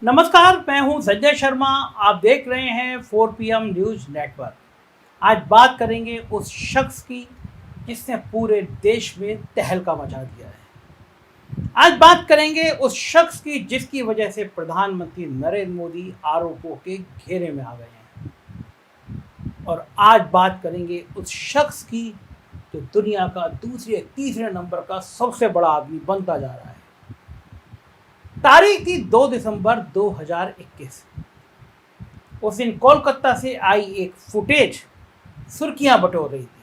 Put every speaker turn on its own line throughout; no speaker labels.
नमस्कार, मैं हूं संजय शर्मा। आप देख रहे हैं 4PM न्यूज नेटवर्क। आज बात करेंगे उस शख्स की जिसने पूरे देश में तहलका मचा दिया है। आज बात करेंगे उस शख्स की जिसकी वजह से प्रधानमंत्री नरेंद्र मोदी आरोपों के घेरे में आ गए हैं। और आज बात करेंगे उस शख्स की जो दुनिया का दूसरे तीसरे नंबर का सबसे बड़ा आदमी बनता जा रहा है। तारीख थी 2 दिसंबर 2021। उस दिन कोलकाता से आई एक फुटेज सुर्खियां बटोर रही थी।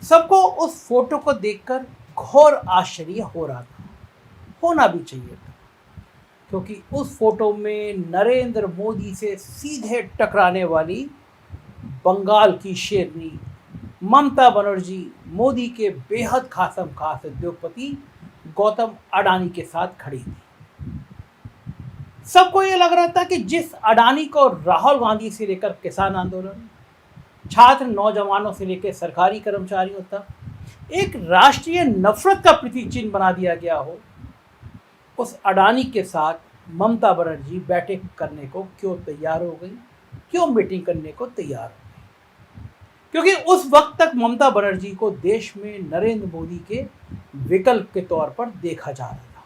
सबको उस फोटो को देखकर घोर आश्चर्य हो रहा था, होना भी चाहिए था, क्योंकि उस फोटो में नरेंद्र मोदी से सीधे टकराने वाली बंगाल की शेरनी ममता बनर्जी मोदी के बेहद खासम खास उद्योगपति गौतम अडानी के साथ खड़ी थी। सबको यह लग रहा था कि जिस अडानी को राहुल गांधी से लेकर किसान आंदोलन, छात्र नौजवानों से लेकर सरकारी कर्मचारियों तक एक राष्ट्रीय नफरत का प्रतीक चिन्ह बना दिया गया हो, उस अडानी के साथ ममता बनर्जी बैठक करने को क्यों तैयार हो गई, क्यों मीटिंग करने को तैयार हो गई? क्योंकि उस वक्त तक ममता बनर्जी को देश में नरेंद्र मोदी के विकल्प के तौर पर देखा जा रहा था।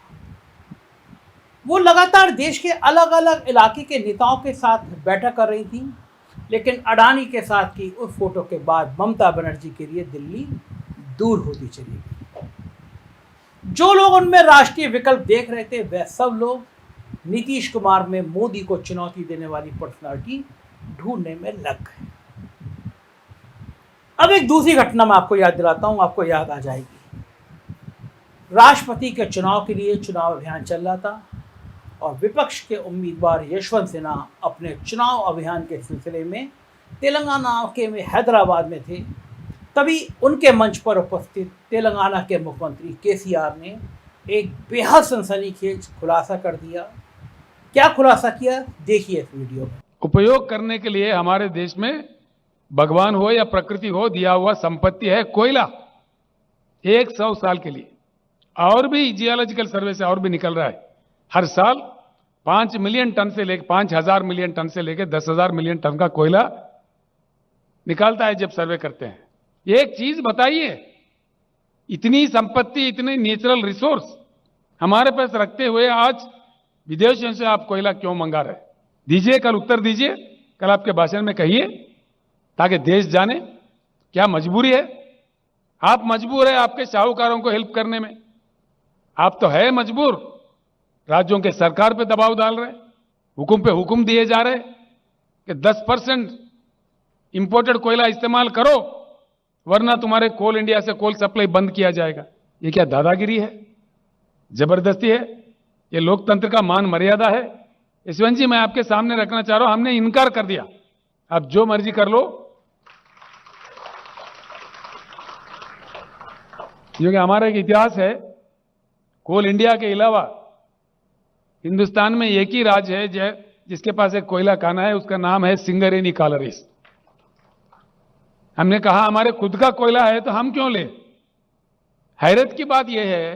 वो लगातार देश के अलग अलग इलाके के नेताओं के साथ बैठक कर रही थी, लेकिन अडानी के साथ की उस फोटो के बाद ममता बनर्जी के लिए दिल्ली दूर होती चली गई। जो लोग उनमें राष्ट्रीय विकल्प देख रहे थे, वह सब लोग नीतीश कुमार में मोदी को चुनौती देने वाली पर्सनालिटी ढूंढने में लग गए। अब एक दूसरी घटना मैं आपको याद दिलाता हूं, आपको याद आ जाएगी। राष्ट्रपति के चुनाव के लिए चुनाव अभियान चल रहा था और विपक्ष के उम्मीदवार यशवंत सिन्हा अपने चुनाव अभियान के सिलसिले में तेलंगाना के हैदराबाद में थे। तभी उनके मंच पर उपस्थित तेलंगाना के मुख्यमंत्री केसीआर ने एक बेहद सनसनीखेज खुलासा कर दिया। क्या खुलासा किया, देखिए इस वीडियो में।
उपयोग करने के लिए हमारे देश में भगवान हो या प्रकृति हो दिया हुआ संपत्ति है कोयला, 100 साल के लिए। और भी जियोलॉजिकल सर्वे से और भी निकल रहा है। हर साल 5 मिलियन टन से लेकर 5,000 मिलियन टन से लेकर 10,000 मिलियन टन का कोयला निकालता है जब सर्वे करते हैं। एक चीज बताइए, इतनी संपत्ति, इतने नेचुरल रिसोर्स हमारे पास रखते हुए आज विदेशों से आप कोयला क्यों मंगा रहे? दीजिए, कल उत्तर दीजिए, कल आपके भाषण में कहिए, ताकि देश जाने क्या मजबूरी है। आप मजबूर है आपके साहूकारों को हेल्प करने में। आप तो है मजबूर, राज्यों के सरकार पे दबाव डाल रहे, हुकुम पे हुकुम दिए जा रहे कि 10% इंपोर्टेड कोयला इस्तेमाल करो, वरना तुम्हारे कोल इंडिया से कोल सप्लाई बंद किया जाएगा। ये क्या दादागिरी है, जबरदस्ती है? ये लोकतंत्र का मान मर्यादा है? यशवंत जी, मैं आपके सामने रखना चाह रहा हूं, हमने इनकार कर दिया, आप जो मर्जी कर लो, क्योंकि हमारा एक इतिहास है। कोल इंडिया के अलावा हिंदुस्तान में एक ही राज्य है जिसके पास एक कोयला खाना है, उसका नाम है सिंगरेनी कालरीज। हमने कहा हमारे खुद का कोयला है तो हम क्यों ले? हैरत की बात यह है,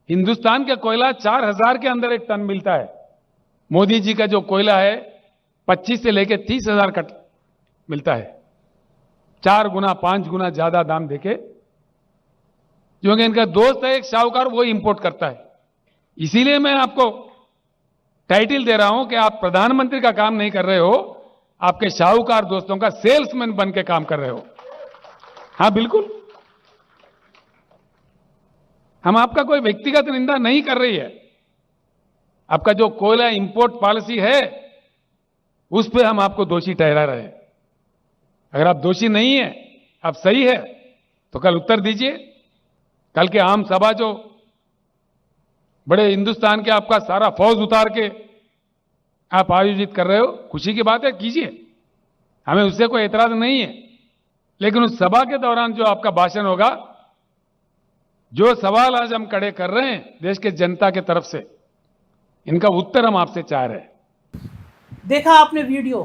हिंदुस्तान का कोयला 4,000 के अंदर एक टन मिलता है। मोदी जी का जो कोयला है 25 से लेकर 30,000 का मिलता है। 4 गुना 5 गुना ज्यादा दाम देके, क्योंकि इनका दोस्त है एक साहूकार, वो इंपोर्ट करता है। इसीलिए मैं आपको टाइटल दे रहा हूं कि आप प्रधानमंत्री का काम नहीं कर रहे हो, आपके साहूकार दोस्तों का सेल्समैन बन के काम कर रहे हो। हां बिल्कुल, हम आपका कोई व्यक्तिगत निंदा नहीं कर रही है। आपका जो कोयला इंपोर्ट पॉलिसी है उस पे हम आपको दोषी ठहरा रहे हैं। अगर आप दोषी नहीं है, आप सही है, तो कल उत्तर दीजिए। कल के आम सभा जो बड़े हिंदुस्तान के आपका सारा फौज उतार के आप आयोजित कर रहे हो, खुशी की बात है, कीजिए, हमें उससे कोई एतराज नहीं है। लेकिन उस सभा के दौरान जो आपका भाषण होगा, जो सवाल आज हम खड़े कर रहे हैं देश के जनता के तरफ से, इनका उत्तर हम आपसे चाह रहे हैं।
देखा आपने वीडियो,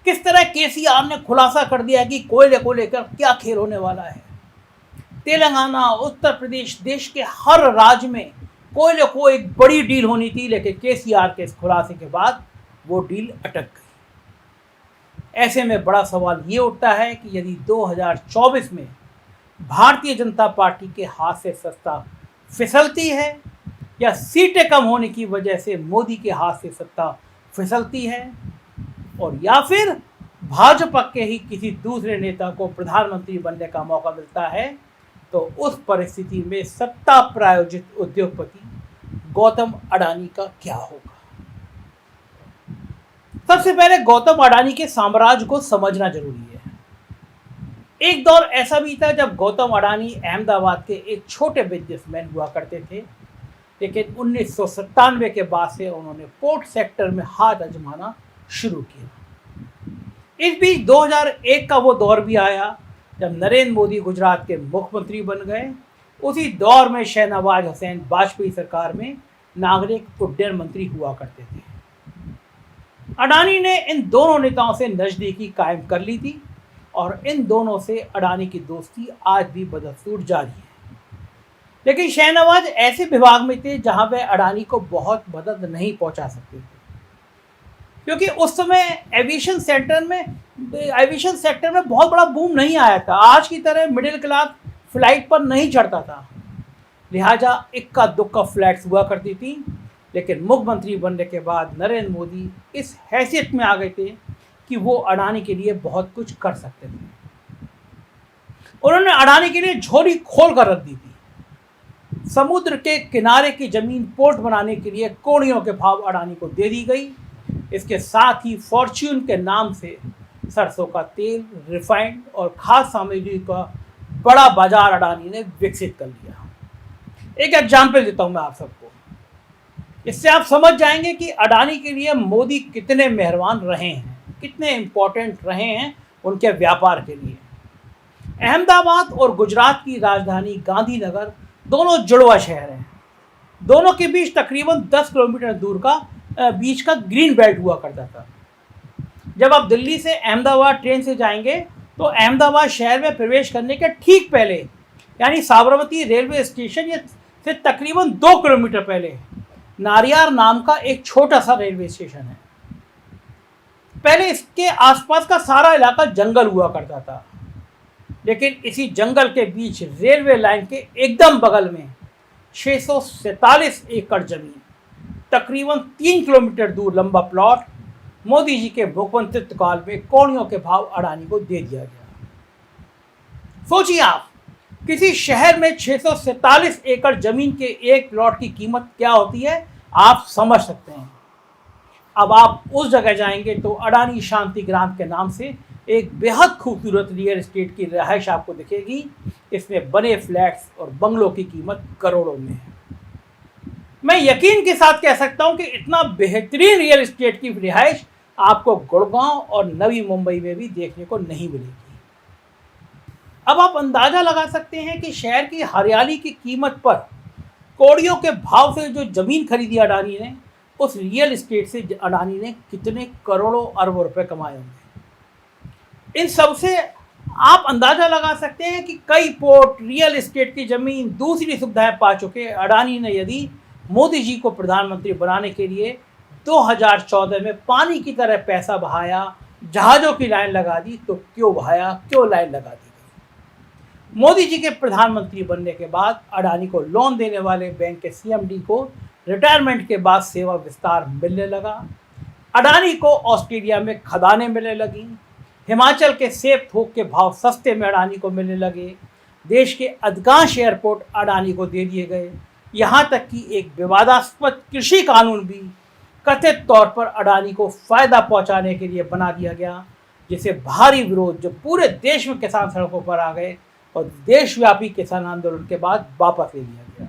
किस तरह केसीआर ने खुलासा कर दिया कि कोयले को लेकर क्या खेल होने वाला है। तेलंगाना, उत्तर प्रदेश, देश के हर राज्य में कोयले को एक बड़ी डील होनी थी, लेकिन केसीआर के इस खुलासे के बाद वो डील अटक गई। ऐसे में बड़ा सवाल ये उठता है कि यदि 2024 में भारतीय जनता पार्टी के हाथ से सत्ता फिसलती है या सीटें कम होने की वजह से मोदी के हाथ से सत्ता फिसलती है, और या फिर भाजपा के ही किसी दूसरे नेता को प्रधानमंत्री बनने का मौका मिलता है, तो उस परिस्थिति में सत्ता प्रायोजित उद्योगपति गौतम अडानी का क्या होगा। सबसे पहले गौतम अडानी के साम्राज्य को समझना जरूरी है। एक दौर ऐसा भी था जब गौतम अडानी अहमदाबाद के एक छोटे बिजनेसमैन हुआ करते थे, लेकिन 1997 के बाद से उन्होंने पोर्ट सेक्टर में हाथ आजमाना शुरू किया। इस बीच 2001 का वो दौर भी आया जब नरेंद्र मोदी गुजरात के मुख्यमंत्री बन गए। उसी दौर में शहनवाज हुसैन वाजपेयी सरकार में नागरिक उड्डयन मंत्री हुआ करते थे। अडानी ने इन दोनों नेताओं से नज़दीकी कायम कर ली थी और इन दोनों से अडानी की दोस्ती आज भी बदस्तूर जारी है। लेकिन शहनवाज ऐसे विभाग में थे जहां वे अडानी को बहुत मदद नहीं पहुंचा सकते थे, क्योंकि उस समय एविएशन सेक्टर में बहुत बड़ा बूम नहीं आया था। आज की तरह मिडिल क्लास फ्लाइट पर नहीं चढ़ता था, लिहाजा इक्का दुक्का फ्लाइट्स हुआ करती थी। लेकिन मुख्यमंत्री बनने के बाद नरेंद्र मोदी इस हैसियत में आ गए थे कि वो अडानी के लिए बहुत कुछ कर सकते थे। उन्होंने अडानी के लिए झोली खोल कर रख दी थी। समुद्र के किनारे की जमीन पोर्ट बनाने के लिए कौड़ियों के भाव अडानी को दे दी गई। इसके साथ ही फॉर्च्यून के नाम से सरसों का तेल, रिफाइंड और खाद्य सामग्री का बड़ा बाजार अडानी ने विकसित कर लिया। एक एग्जाम्पल देता हूं मैं आप सबको, इससे आप समझ जाएंगे कि अडानी के लिए मोदी कितने मेहरबान रहे हैं, कितने इंपॉर्टेंट रहे हैं उनके व्यापार के लिए। अहमदाबाद और गुजरात की राजधानी गांधीनगर दोनों जुड़वा शहर हैं। दोनों के बीच तकरीबन 10 किलोमीटर दूर का बीच का ग्रीन बेल्ट हुआ करता था। जब आप दिल्ली से अहमदाबाद ट्रेन से जाएंगे तो अहमदाबाद शहर में प्रवेश करने के ठीक पहले, यानी साबरमती रेलवे स्टेशन से तकरीबन 2 किलोमीटर पहले नारियार नाम का एक छोटा सा रेलवे स्टेशन है। पहले इसके आसपास का सारा इलाका जंगल हुआ करता था, लेकिन इसी जंगल के बीच रेलवे लाइन के एकदम बगल में 647 एकड़ जमीन, तकरीबन 3 किलोमीटर दूर लंबा प्लॉट मोदी जी के मुख्यमंत्रित्व काल में कौड़ियों के भाव अडानी को दे दिया गया। सोचिए आप, किसी शहर में 647 एकड़ जमीन के एक प्लॉट की कीमत क्या होती है, आप समझ सकते हैं। अब आप उस जगह जाएंगे तो अडानी शांति ग्राम के नाम से एक बेहद खूबसूरत रियल एस्टेट की रिहाइश आपको दिखेगी। इसमें बने फ्लैट्स और बंगलों की कीमत करोड़ों में है। मैं यकीन के साथ कह सकता हूं कि इतना बेहतरीन रियल एस्टेट की रिहाइश आपको गुड़गांव और नवी मुंबई में भी देखने को नहीं मिलेगी। अब आप अंदाजा लगा सकते हैं कि शहर की हरियाली की कीमत पर कौड़ियों के भाव से जो जमीन खरीदी अडानी ने, उस रियल एस्टेट से अडानी ने कितने करोड़ों अरबों रुपए कमाए होंगे। इन सब से आप अंदाजा लगा सकते हैं कि कई पोर्ट, रियल एस्टेट की जमीन, दूसरी सुविधाएं पा चुके अडानी ने यदि मोदी जी को प्रधानमंत्री बनाने के लिए 2014 में पानी की तरह पैसा बहाया, जहाज़ों की लाइन लगा दी, तो क्यों बहाया, क्यों लाइन लगा दी गई। मोदी जी के प्रधानमंत्री बनने के बाद अडानी को लोन देने वाले बैंक के सीएमडी को रिटायरमेंट के बाद सेवा विस्तार मिलने लगा। अडानी को ऑस्ट्रेलिया में खदानें मिलने लगी। हिमाचल के सेब थोक के भाव सस्ते में अडानी को मिलने लगे। देश के अधिकांश एयरपोर्ट अडानी को दे दिए गए। यहाँ तक कि एक विवादास्पद कृषि कानून भी कथित तौर पर अडानी को फ़ायदा पहुँचाने के लिए बना दिया गया, जिसे भारी विरोध जो पूरे देश में किसान सड़कों पर आ गए और देशव्यापी किसान आंदोलन के बाद वापस ले लिया गया।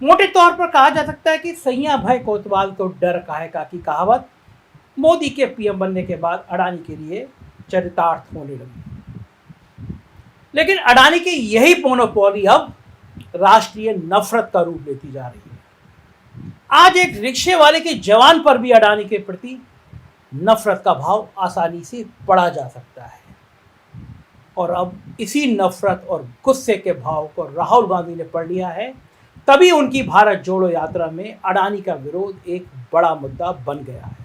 मोटे तौर पर कहा जा सकता है कि सैया भय कोतवाल तो डर काहे का की कहावत मोदी के पीएम बनने के बाद अडानी के लिए चरितार्थ होने लगी। लेकिन अडानी की यही मोनोपोली अब राष्ट्रीय नफरत का रूप लेती जा रही है। आज एक रिक्शे वाले के जवान पर भी अडानी के प्रति नफरत का भाव आसानी से पढ़ा जा सकता है। और अब इसी नफरत और गुस्से के भाव को राहुल गांधी ने पढ़ लिया है, तभी उनकी भारत जोड़ो यात्रा में अडानी का विरोध एक बड़ा मुद्दा बन गया है।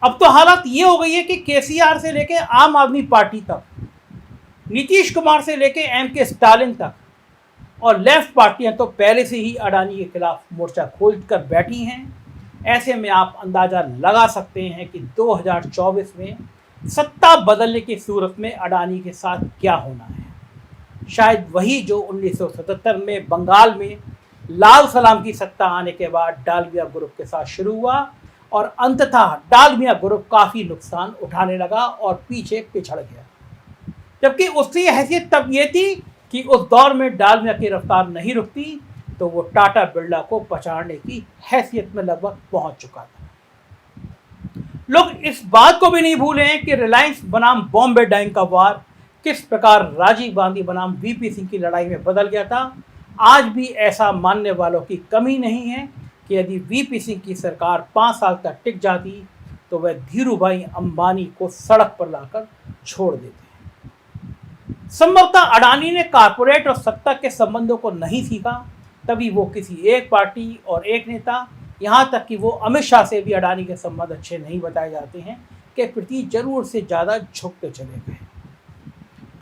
अब तो हालत ये हो गई है कि केसीआर से लेके आम आदमी पार्टी तक, नीतीश कुमार से लेके एमके स्टालिन तक और लेफ्ट पार्टियां तो पहले से ही अडानी के खिलाफ मोर्चा खोल कर बैठी हैं। ऐसे में आप अंदाजा लगा सकते हैं कि 2024 में सत्ता बदलने की सूरत में अडानी के साथ क्या होना है। शायद वही जो 1977 में बंगाल में लाल सलाम की सत्ता आने के बाद डालमिया ग्रुप के साथ शुरू हुआ और अंततः डालमिया ग्रुप काफ़ी नुकसान उठाने लगा और पीछे पिछड़ गया। जबकि उसकी हैसियत तब ये थी कि उस दौर में डालमिया की रफ्तार नहीं रुकती तो वो टाटा बिरला को पछाड़ने की हैसियत में लगभग पहुंच चुका था। लोग इस बात को भी नहीं भूले हैं कि रिलायंस बनाम बॉम्बे डाइंग का वार किस प्रकार राजीव गांधी बनाम वीपी सिंह की लड़ाई में बदल गया था। आज भी ऐसा मानने वालों की कमी नहीं है कि यदि वीपी सिंह की सरकार 5 साल तक टिक जाती तो वह धीरूभाई अंबानी को सड़क पर लाकर छोड़ देते। संभवतः अडानी ने कारपोरेट और सत्ता के संबंधों को नहीं सीखा, तभी वो किसी एक पार्टी और एक नेता, यहाँ तक कि वो अमित शाह से भी अडानी के संबंध अच्छे नहीं बताए जाते हैं, के प्रति जरूर से ज़्यादा झुकते चले गए।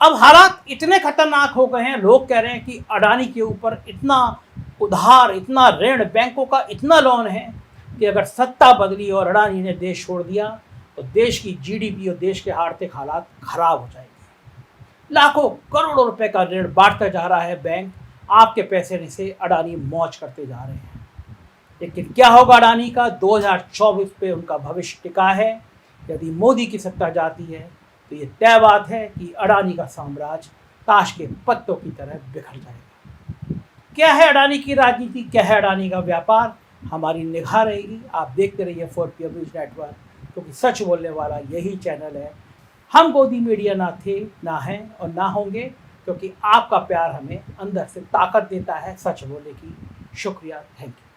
अब हालात इतने खतरनाक हो गए हैं, लोग कह रहे हैं कि अडानी के ऊपर इतना उधार, इतना ऋण, बैंकों का इतना लोन है कि अगर सत्ता बदली और अडानी ने देश छोड़ दिया तो देश की जीडीपी और देश के आर्थिक हालात खराब हो जाएंगे। लाखों करोड़ों रुपए का ऋण बांटता जा रहा है बैंक, आपके पैसे से अडानी मौज करते जा रहे हैं। लेकिन क्या होगा अडानी का? 2024 पे उनका भविष्य टिका है। यदि मोदी की सत्ता जाती है तो ये तय बात है कि अडानी का साम्राज्य ताश के पत्तों की तरह बिखर जाएगा। क्या है अडानी की राजनीति, क्या है अडानी का व्यापार, हमारी निगाह रहेगी। आप देखते रहिए 4PM न्यूज़ नेटवर्क, क्योंकि सच बोलने वाला यही चैनल है। हम गोदी मीडिया ना थे, ना हैं और ना होंगे, क्योंकि आपका प्यार हमें अंदर से ताकत देता है सच बोलने की। शुक्रिया, थैंक यू।